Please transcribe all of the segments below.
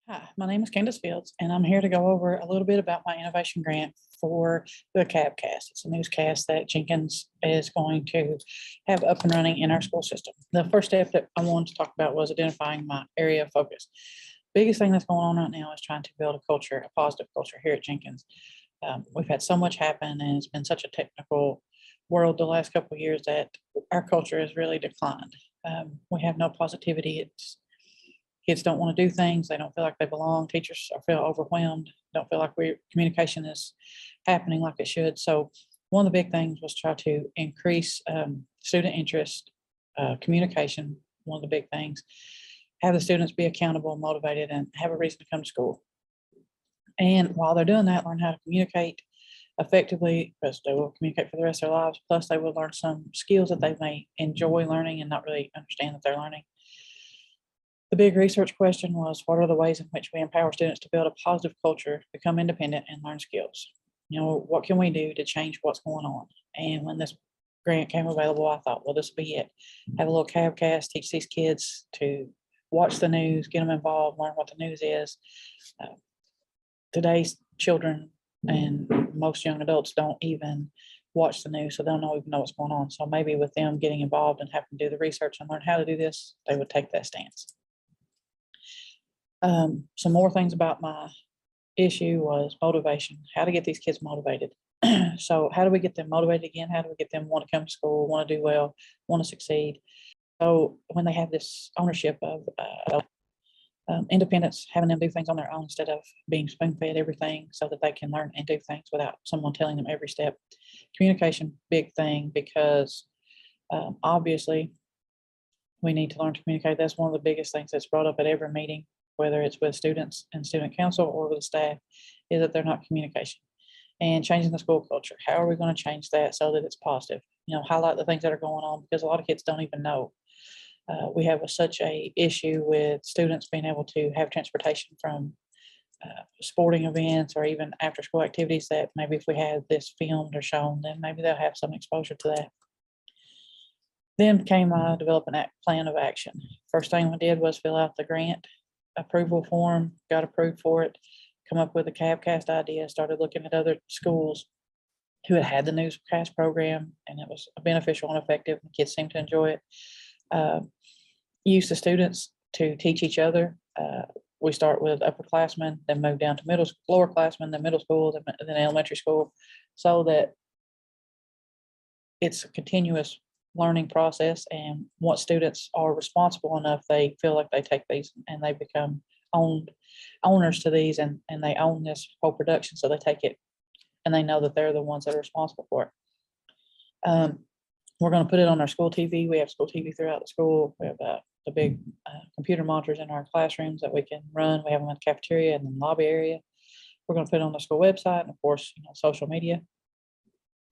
Hi, my name is Candice Fields, and I'm here to go over a little bit about my innovation grant for the CABcast. It's a newscast that Jenkins is going to have up and running in our school system. The first step that I wanted to talk about was identifying my area of focus. Biggest thing that's going on right now is trying to build a culture, a positive culture here at Jenkins. We've had so much happen, and it's been such a technical world the last couple of years that our culture has really declined. We have no positivity. Kids don't want to do things. They don't feel like they belong. Teachers feel overwhelmed, don't feel like communication is happening like it should. So one of the big things was try to increase student interest, communication, one of the big things, have the students be accountable, motivated, and have a reason to come to school. And while they're doing that, learn how to communicate effectively, because they will communicate for the rest of their lives. Plus, they will learn some skills that they may enjoy learning and not really understand that they're learning. The big research question was, what are the ways in which we empower students to build a positive culture, become independent, and learn skills? What can we do to change what's going on? And when this grant came available, I thought, well, this will be it. Have a little cabcast, teach these kids to watch the news, get them involved, learn what the news is. Today's children and most young adults don't even watch the news, so they don't even know what's going on. So maybe with them getting involved and having to do the research and learn how to do this, they would take that stance. Some more things about my issue was motivation, how to get these kids motivated. So how do we get them motivated again? How do we get them want to come to school, want to do well, want to succeed? So when they have this ownership of independence, having them do things on their own instead of being spoon-fed everything so that they can learn and do things without someone telling them every step. Communication, big thing, because obviously we need to learn to communicate. That's one of the biggest things that's brought up at every meeting, whether it's with students and student council or with the staff, is that they're not communication. And changing the school culture. How are we going to change that so that it's positive? Highlight the things that are going on, because a lot of kids don't even know. We have such a issue with students being able to have transportation from sporting events or even after school activities, that maybe if we have this filmed or shown, then maybe they'll have some exposure to that. Then came developing a plan of action. First thing we did was fill out the grant approval form, got approved for it, come up with a CABcast idea, started looking at other schools who had the newscast program, and it was beneficial and effective. The kids seemed to enjoy it. Use the students to teach each other. We start with upperclassmen, then move down to lower classmen, then middle school, then elementary school, so that it's a continuous learning process. And once students are responsible enough, they feel like they take these and they become owners to these, and they own this whole production. So they take it and they know that they're the ones that are responsible for it. We're going to put it on our school TV. We have school TV throughout the school. We have the big computer monitors in our classrooms that we can run. We have them in the cafeteria and in the lobby area. We're going to put it on the school website and, of course, social media.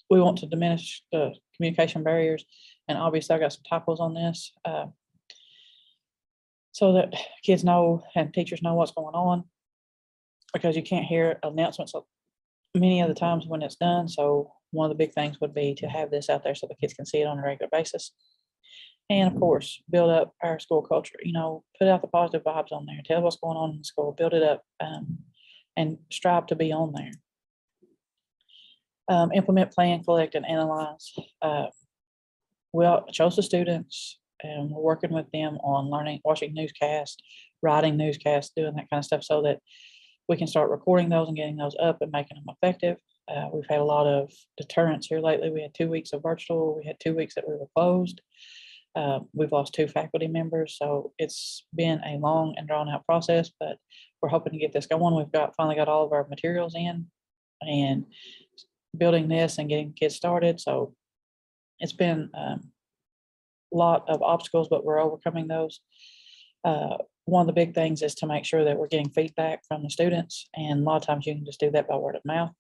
We want to diminish the communication barriers, and obviously I got some typos on this, so that kids know and teachers know what's going on, because you can't hear announcements many of the times when it's done. So one of the big things would be to have this out there so the kids can see it on a regular basis. And of course, build up our school culture, put out the positive vibes on there, tell what's going on in the school, build it up, and strive to be on there. Implement, plan, collect, and analyze. We chose the students, and we're working with them on learning, watching newscasts, writing newscasts, doing that kind of stuff, so that we can start recording those and getting those up and making them effective. We've had a lot of deterrence here lately. We had 2 weeks of virtual. We had 2 weeks that we were closed. We've lost 2 faculty members, so it's been a long and drawn out process, but we're hoping to get this going. We've finally got all of our materials in and building this and getting kids started. So it's been a lot of obstacles, but we're overcoming those. One of the big things is to make sure that we're getting feedback from the students, and a lot of times you can just do that by word of mouth.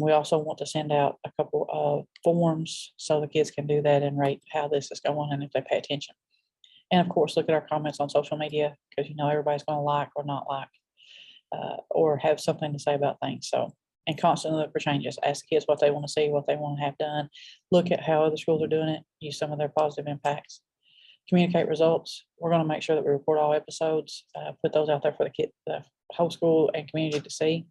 We also want to send out a couple of forms so the kids can do that and rate how this is going and if they pay attention. And of course, look at our comments on social media, because everybody's going to like or not like, or have something to say about things. So, and constantly look for changes. Ask the kids what they want to see, what they want to have done. Look at how other schools are doing it. Use some of their positive impacts. communicate results. We're going to make sure that we record all episodes, put those out there for the whole school and community to see.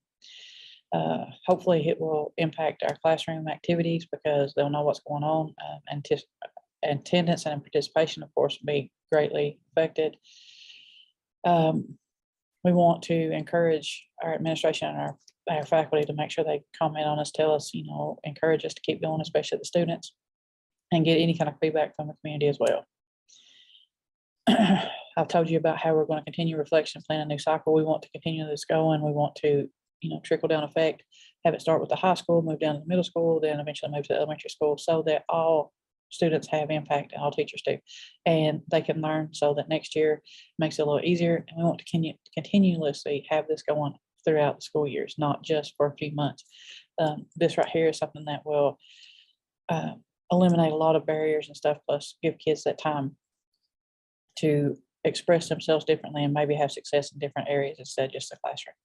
Hopefully it will impact our classroom activities because they'll know what's going on, and attendance and participation, of course, will be greatly affected. We want to encourage our administration and our faculty to make sure they comment on us, tell us, encourage us to keep going, especially the students, and get any kind of feedback from the community as well. I've told you about how we're going to continue reflection, plan a new cycle. We want to continue this going. We want to, trickle down effect, have it start with the high school, move down to the middle school, then eventually move to the elementary school, so that all students have impact and all teachers do, and they can learn so that next year makes it a little easier. And we want to continuously have this going throughout the school years, not just for a few months. This right here is something that will eliminate a lot of barriers and stuff, plus give kids that time to express themselves differently and maybe have success in different areas instead of just the classroom.